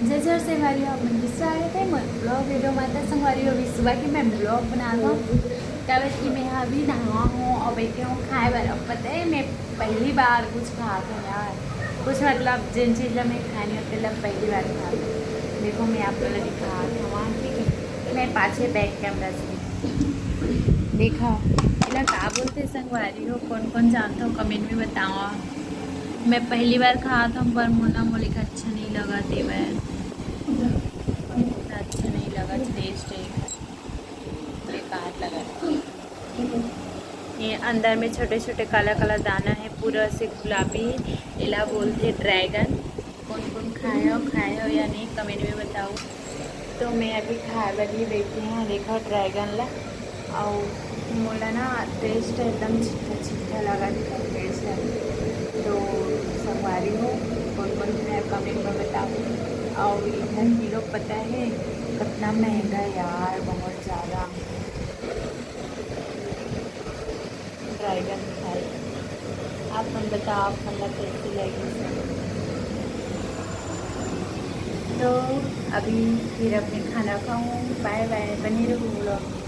जय जय संगवारी मन स्वागत है मैं ब्लॉग वीडियो में। संगवारी अभी सुबह की मैं ब्लॉग बना रहा हूँ। क्या कि मैं अभी नहा हूँ और बैठे हूँ खाए वाला। पता है मैं पहली बार कुछ खा था यार, कुछ मतलब जिन चीज़ें मैं खानी होती है पहली बार खा था। देखो मैं आप लोग दिखा था वहाँ, ठीक है। मैं पाछे बैक कैमरा से देखा इला क्या बोलते संगवारी हो, कौन कौन जानता हो कमेंट में बताओ। मैं पहली बार खाया था पर मुन्ना मोली का अच्छा नहीं लगा देवा, अच्छा नहीं लगा, टेस्ट बेकार लगा। ये अंदर में छोटे छोटे काला काला दाना है, पूरा से गुलाबी। इला बोलते ड्रैगन। कौन कौन खाए हो या नहीं कमेंट में बताओ। तो मैं अभी खाए वाली बैठी हैं, देखो ड्रैगन ला। और मोला ना टेस्ट एकदम छिट्टा छिट्टा लगा, देखो टेस्ट है। तो संगवारी हो कौन कौन खाए कमेंट में बताओ। और इधर किलो पता है कितना महंगा है यार, बहुत ज़्यादा। ड्रैगन खाई आप मन बताओ, आप मतलब कैसी लगी सब। तो अभी फिर अपने खाना खाऊँ। बाय बाय, बने रहो ब्लॉग में।